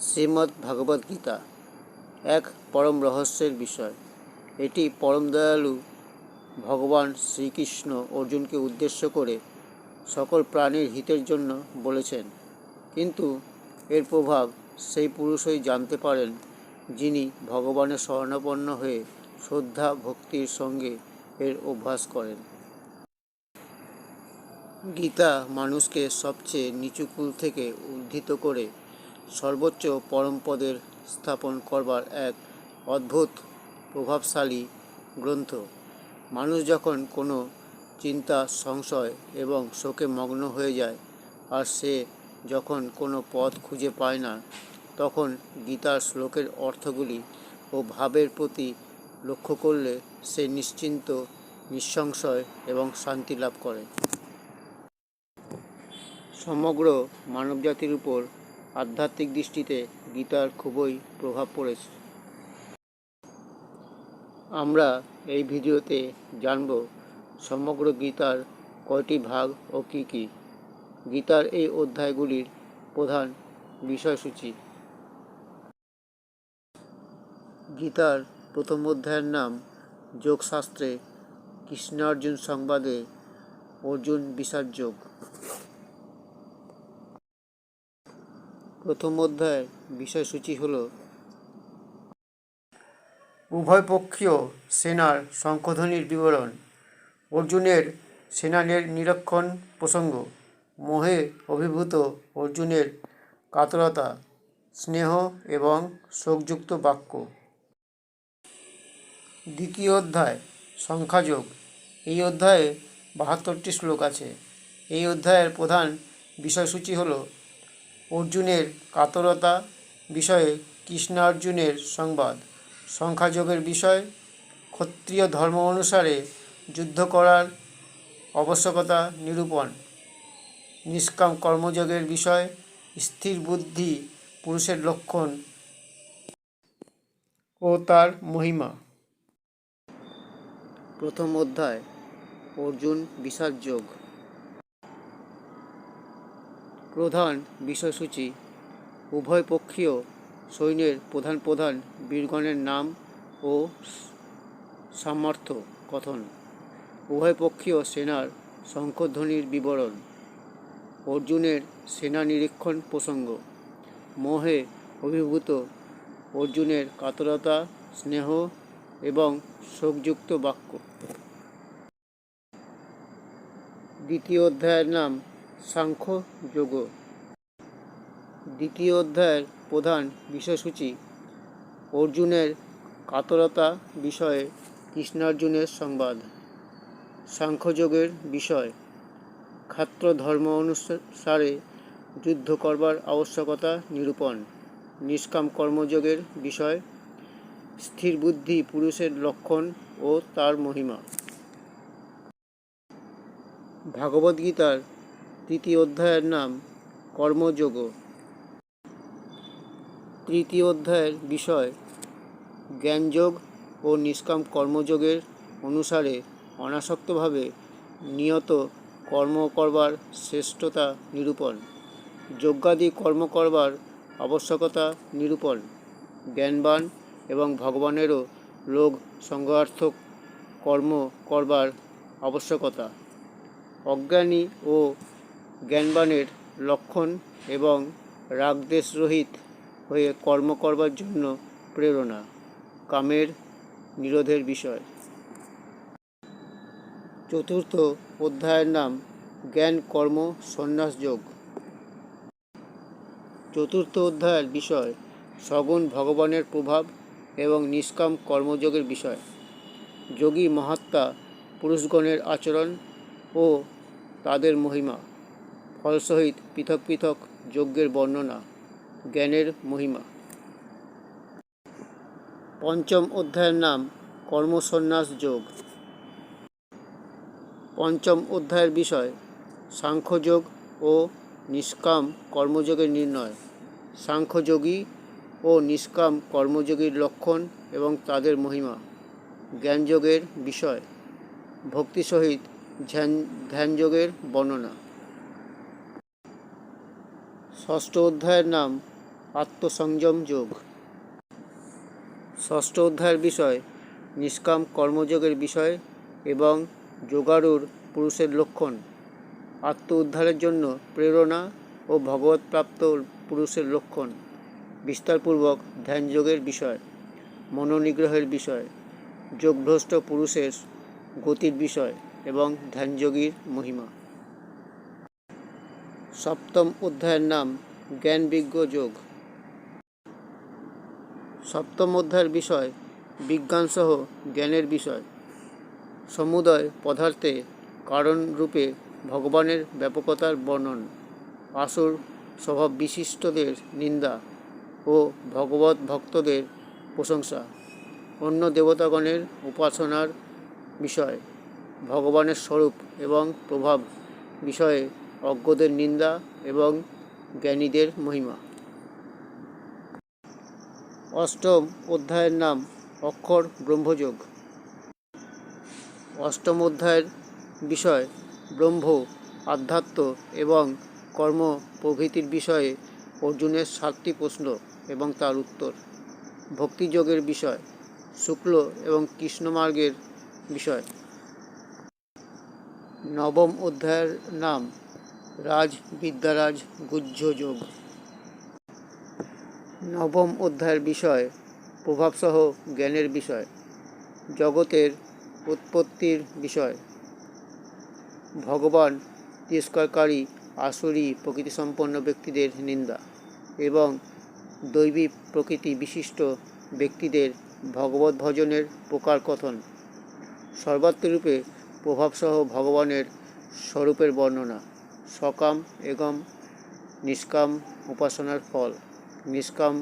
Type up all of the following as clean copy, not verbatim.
শ্রীমদ্ ভাগবত গীতা এক পরম রহস্যের বিষয়। এটি পরম দয়ালু ভগবান শ্রীকৃষ্ণ অর্জুনকে উদ্দেশ্য করে সকল প্রাণীর হিতের জন্য বলেছেন, কিন্তু এর প্রভাব সেই পুরুষই জানতে পারেন যিনি ভগবানের শরণাপন্ন হয়ে শ্রদ্ধা ভক্তির সঙ্গে এর অভ্যাস করেন। গীতা মানুষকে সবচেয়ে নিচু কুল থেকে উদ্ধৃত করে সর্বোচ্চ পরমপদের স্থাপন করবার এক অদ্ভুত প্রভাবশালী গ্রন্থ। মানুষ যখন কোনো চিন্তা, সংশয় এবং শোকে মগ্ন হয়ে যায়, আর সে যখন কোনো পথ খুঁজে পায় না, তখন গীতার শ্লোকের অর্থগুলি ও ভাবের প্রতি লক্ষ্য করলে সে নিশ্চিন্ত, নিঃসংশয় এবং শান্তি লাভ করে। সমগ্র মানবজাতির উপর আধ্যাত্মিক দৃষ্টিতে গীতার খুবই প্রভাব পড়েছে। আমরা এই ভিডিওতে জানব সমগ্র গীতার কয়টি ভাগ ও কী কী। গীতার এই অধ্যায়গুলির প্রধান বিষয়সূচি। গীতার প্রথম অধ্যায়ের নাম যোগশাস্ত্রে কৃষ্ণার্জুন সংবাদে অর্জুন বিষাদ যোগ। প্রথম অধ্যায়ের বিষয়সূচি হল উভয়পক্ষীয় সেনার শঙ্খধ্বনির বিবরণ, অর্জুনের সেনা নিরীক্ষণ প্রসঙ্গ, মোহে অভিভূত অর্জুনের কাতরতা, স্নেহ এবং শোকযুক্ত বাক্য। দ্বিতীয় অধ্যায় সংখ্যাযোগ। এই অধ্যায়ে 72টি শ্লোক আছে। এই অধ্যায়ের প্রধান বিষয়সূচি হল অর্জুনের কাতরতা বিষয়ে কৃষ্ণার্জুনের সংবাদ, সংখ্যাযোগের বিষয়, ক্ষত্রিয় ধর্ম অনুসারে যুদ্ধ করার আবশ্যকতা নিরূপণ, নিষ্কাম কর্মযোগের বিষয়, স্থির বুদ্ধি পুরুষের লক্ষণ ও তার মহিমা। প্রথম অধ্যায় অর্জুন বিষাদ যোগ। প্রধান বিষয়সূচি উভয়পক্ষীয় সৈন্যের প্রধান প্রধান বীরগণের নাম ও সামর্থ্য কথন, উভয়পক্ষীয় সেনার শঙ্খধ্বনির বিবরণ, অর্জুনের সেনা নিরীক্ষণ প্রসঙ্গ, মোহে অভিভূত অর্জুনের কাতরতা, স্নেহ এবং শোকযুক্ত বাক্য। দ্বিতীয় অধ্যায়ের নাম সাংখ্য যোগ। দ্বিতীয় অধ্যায়ের প্রধান বিষয়সূচি অর্জুনের কাতরতা বিষয়ে কৃষ্ণার্জুনের সংবাদ, সাংখ্যযোগের বিষয়, ক্ষত্র ধর্ম অনুসারে যুদ্ধ করবার আবশ্যকতা নিরূপণ, নিষ্কাম কর্মযোগের বিষয়, স্থির বুদ্ধি পুরুষের লক্ষণ ও তার মহিমা। ভাগবদ্গীতার তৃতীয় অধ্যায়ের নাম কর্মযোগ। তৃতীয় অধ্যায়ের বিষয় জ্ঞানযোগ ও নিষ্কাম কর্মযোগের অনুসারে অনাসক্তভাবে নিয়ত কর্ম করবার শ্রেষ্ঠতা নিরূপণ, যজ্ঞাদি কর্ম করবার আবশ্যকতা নিরূপণ, জ্ঞানবান এবং ভগবানেরও লোক সংগ্রহার্থক কর্ম করবার আবশ্যকতা, অজ্ঞানী ও জ্ঞানবানের লক্ষণ এবং রাগদ্বেষরহিত হয়ে কর্ম করবার জন্য প্রেরণা, কামের নিরোধের বিষয়। চতুর্থ অধ্যায়ের নাম জ্ঞান কর্ম সন্ন্যাস যোগ। চতুর্থ অধ্যায়ের বিষয় সগুণ ভগবানের প্রভাব এবং নিষ্কাম কর্মযোগের বিষয়, যোগী মহাত্মা পুরুষগণের আচরণ ও তাদের মহিমা, ফলসহিত পৃথক পৃথক যজ্ঞের বর্ণনা, জ্ঞানের মহিমা। পঞ্চম অধ্যায়ের নাম কর্মসন্ন্যাস যোগ। পঞ্চম অধ্যায়ের বিষয় সাংখ্যযোগ ও নিষ্কাম কর্মযোগের নির্ণয়, সাংখ্যযোগী ও নিষ্কাম কর্মযোগীর লক্ষণ এবং তাদের মহিমা, জ্ঞানযোগের বিষয়, ভক্তি সহিত ধ্যানযোগের বর্ণনা। ষষ্ঠ অধ্যায়ের নাম আত্মসংযম যোগ। ষষ্ঠ অধ্যায়ের বিষয় নিষ্কাম কর্মযোগের বিষয় এবং যোগারূঢ় পুরুষের লক্ষণ, আত্ম উদ্ধারের জন্য প্রেরণা ও ভগবৎপ্রাপ্ত পুরুষের লক্ষণ, বিস্তারপূর্বক ধ্যানযোগের বিষয়, মনোনিগ্রহের বিষয়, যোগভ্রষ্ট পুরুষের গতির বিষয় এবং ধ্যানযোগীর মহিমা। সপ্তম অধ্যায়ের নাম জ্ঞানবিজ্ঞ যোগ। সপ্তম অধ্যায়ের বিষয় বিজ্ঞানসহ জ্ঞানের বিষয়, সমুদয় পদার্থে কারণরূপে ভগবানের ব্যাপকতার বর্ণন, আসুর স্বভাব বিশিষ্টদের নিন্দা ও ভগবত ভক্তদের প্রশংসা, অন্য দেবতাগণের উপাসনার বিষয়, ভগবানের স্বরূপ এবং প্রভাব বিষয়ে অজ্ঞদের নিন্দা এবং জ্ঞানীদের মহিমা। অষ্টম অধ্যায়ের নাম অক্ষর ব্রহ্মযোগ। অষ্টম অধ্যায়ের বিষয় ব্রহ্ম, আধ্যাত্ম এবং কর্ম প্রভৃতির বিষয়ে অর্জুনের 7টি প্রশ্ন এবং তার উত্তর, ভক্তিযোগের বিষয়, শুক্ল এবং কৃষ্ণমার্গের বিষয়। নবম অধ্যায়ের নাম রাজ বিদ্যারাজ গুহ্য যোগ। নবম অধ্যায়ের বিষয় প্রভাবসহ জ্ঞানের বিষয়, জগতের উৎপত্তির বিষয়, ভগবান তিরস্কারকারী আসুরী প্রকৃতিসম্পন্ন ব্যক্তিদের নিন্দা এবং দৈবী প্রকৃতি বিশিষ্ট ব্যক্তিদের ভগবত ভজনের প্রকার কথন, সর্বাত্মরূপে প্রভাবসহ ভগবানের স্বরূপের বর্ণনা, সকাম এগম নিষ্কাম উপাসনার ফল, নিষ্কাম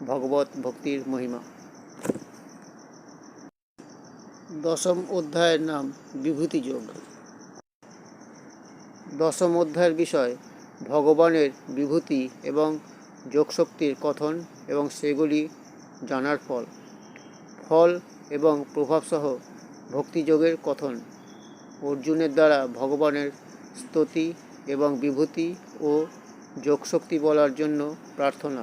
ভগবত ভক্তির মহিমা। দশম অধ্যায়ের নাম বিভূতি যোগ। দশম অধ্যায়ের বিষয় ভগবানের বিভূতি এবং যোগশক্তির কথন এবং সেগুলি জানার ফল, ফল এবং প্রভাবসহ ভক্তিযোগের কথন, অর্জুনের দ্বারা ভগবানের স্তুতি এবং বিভূতি ও যোগশক্তি বলার জন্য প্রার্থনা,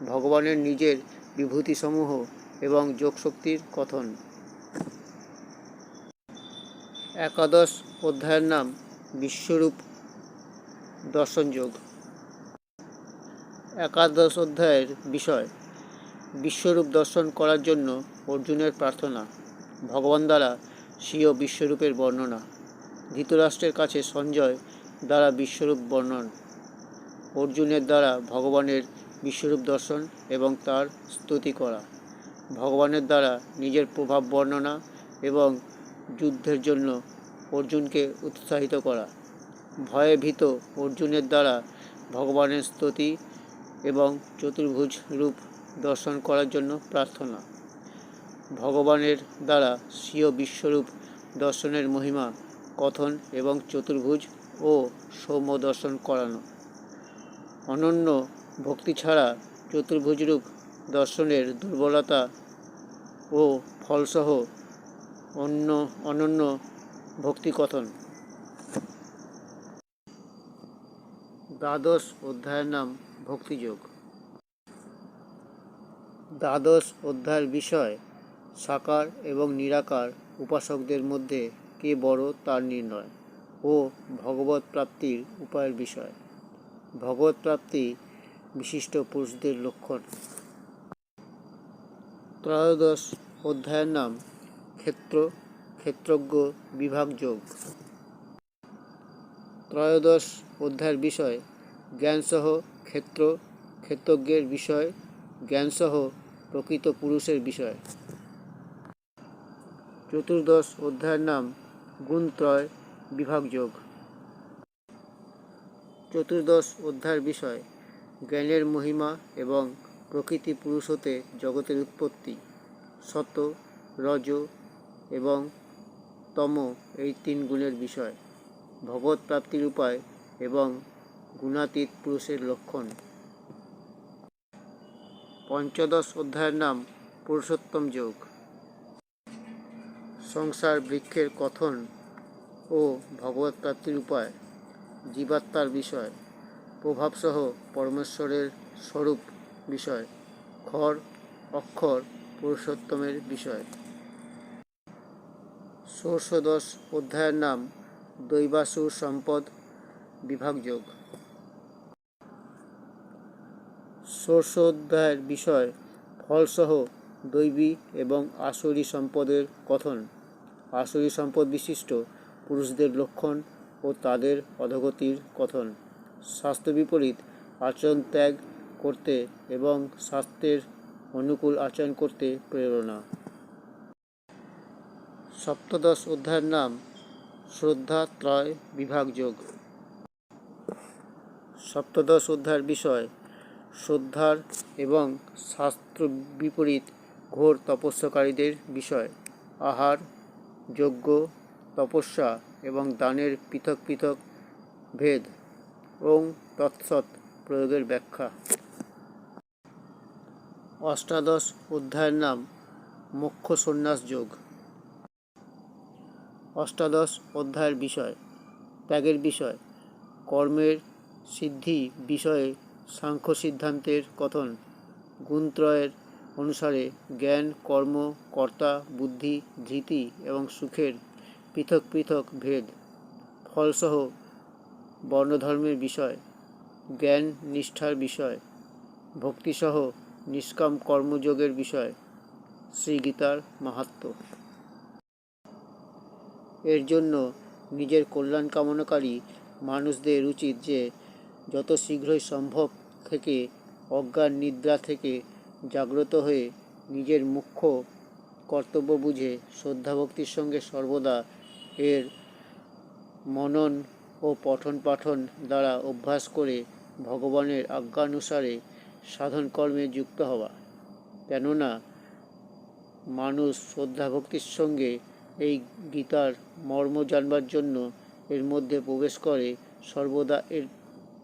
ভগবানের নিজের বিভূতিসমূহ এবং যোগশক্তির কথন। একাদশ অধ্যায়ের নাম বিশ্বরূপ দর্শন যোগ। একাদশ অধ্যায়ের বিষয় বিশ্বরূপ দর্শন করার জন্য অর্জুনের প্রার্থনা, ভগবান দ্বারা স্বীয় বিশ্বরূপের বর্ণনা, ধৃতরাষ্ট্রের কাছে সঞ্জয় দ্বারা বিশ্বরূপ বর্ণন, অর্জুনের দ্বারা ভগবানের বিশ্বরূপ দর্শন এবং তার স্তুতি করা, ভগবানের দ্বারা নিজের প্রভাব বর্ণনা এবং যুদ্ধের জন্য অর্জুনকে উৎসাহিত করা, ভয়ে ভীত অর্জুনের দ্বারা ভগবানের স্তুতি এবং চতুর্ভুজ রূপ দর্শন করার জন্য প্রার্থনা, ভগবানের দ্বারা স্বীয় বিশ্বরূপ দর্শনের মহিমা কথন এবং চতুর্ভুজ ও সৌম্য দর্শন করানো, অনন্য ভক্তি ছাড়া চতুর্ভুজরূপ দর্শনের দুর্বলতা ও ফলসহ অনন্য ভক্তি কথন। দ্বাদশ অধ্যায়ের নাম ভক্তিযোগ। দ্বাদশ অধ্যায়ের বিষয় সাকার এবং নিরাকার উপাসকদের মধ্যে কে বড় তার নির্ণয় ও ভগবৎ প্রাপ্তির উপায়ের বিষয়, ভগবৎ প্রাপ্তি বিশিষ্ট পুরুষদের লক্ষণ। ত্রয়োদশ অধ্যায়ের নাম ক্ষেত্র ক্ষেত্রজ্ঞ বিভাগ যোগ। ত্রয়োদশ অধ্যায়ের বিষয় জ্ঞানসহ ক্ষেত্র ক্ষেত্রজ্ঞের বিষয়, জ্ঞানসহ প্রকৃত পুরুষের বিষয়। চতুর্দশ অধ্যায়ের নাম গুণত্রয় বিভাগ যোগ। চতুর্দশ অধ্যায়ের বিষয় জ্ঞানের মহিমা এবং প্রকৃতি পুরুষ হতে জগতের উৎপত্তি, সত্য রজ এবং তম এই 3 গুণের বিষয়, ভগবৎ প্রাপ্তির উপায় এবং গুণাতীত পুরুষের লক্ষণ। পঞ্চদশ অধ্যায়ের নাম পুরুষোত্তম যোগ। সংসার বৃক্ষের কথন ও ভগবৎ প্রাপ্তির উপায়, জীবাত্মার বিষয়, প্রভাবসহ পরমেশ্বরের স্বরূপ বিষয়। খর অক্ষর পুরুষোত্তমের বিষয়। ষোড়শদশ অধ্যায়ের নাম দৈবাসুর সম্পদ বিভাগযোগ। ষোড়শোধ্যায়ের বিষয় ফলসহ দৈবী এবং আসুরী সম্পদের কথন। আসুরী সম্পদ বিশিষ্ট পুরুষদের লক্ষণ ও তাদের অধোগতির কথন। স্বাস্থ্য বিপরীত আচরণ ত্যাগ করতে এবং স্বাস্থ্যের অনুকূল আচরণ করতে প্রেরণা। সপ্তদশ অধ্যায়ের নাম শ্রদ্ধাত্রয় বিভাগযোগ। সপ্তদশ অধ্যায়ের বিষয় শ্রদ্ধার এবং শাস্ত্র বিপরীত ঘোর তপস্যাকারীদের বিষয়। আহার, যজ্ঞ, তপস্যা এবং দানের পৃথক পৃথক ভেদ। ওং তৎসৎ প্রয়োগের ব্যাখ্যা। অষ্টাদশ অধ্যায়ের নাম মোক্ষ সন্ন্যাস যোগ। অষ্টাদশ অধ্যায়ের বিষয় ত্যাগের বিষয়। কর্মের সিদ্ধি বিষয়ে সাংখ্য সিদ্ধান্তের কথন। গুণত্রয়ের অনুসারে জ্ঞান, কর্ম, কর্তা, বুদ্ধি, ধৃতি এবং সুখের পৃথক পৃথক ভেদ। ফলসহ বর্ণধর্মের বিষয়। জ্ঞান নিষ্ঠার বিষয়। ভক্তিসহ নিষ্কাম কর্মযোগের বিষয়। শ্রীগীতার মাহাত্ম্য। এর জন্য নিজের কল্যাণ কামনাকারী মানুষদের উচিত যে যত শীঘ্রই সম্ভব থেকে অজ্ঞান নিদ্রা থেকে জাগ্রত হয়ে নিজের মুখ্য কর্তব্য বুঝে শ্রদ্ধাভক্তির সঙ্গে সর্বদা এর মনন ও পঠন পাঠন দ্বারা অভ্যাস করে ভগবানের আজ্ঞানুসারে সাধন কর্মে যুক্ত হওয়া। কেননা মানুষ শ্রদ্ধাভক্তির সঙ্গে এই গীতার মর্ম জানবার জন্য এর মধ্যে প্রবেশ করে সর্বদা এর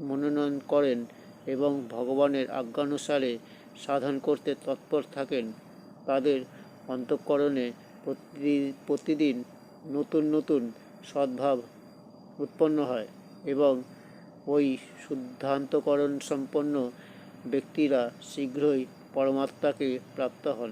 মনন করেন এবং ভগবানের আজ্ঞানুসারে সাধন করতে তৎপর থাকেন। তাদের অন্তঃকরণে প্রতিদিন নতুন নতুন সদ্ভাব উৎপন্ন হয় এবং ওই শুদ্ধান্তকরণ সম্পন্ন ব্যক্তিরা শীঘ্রই পরমাত্মাকে প্রাপ্ত হন।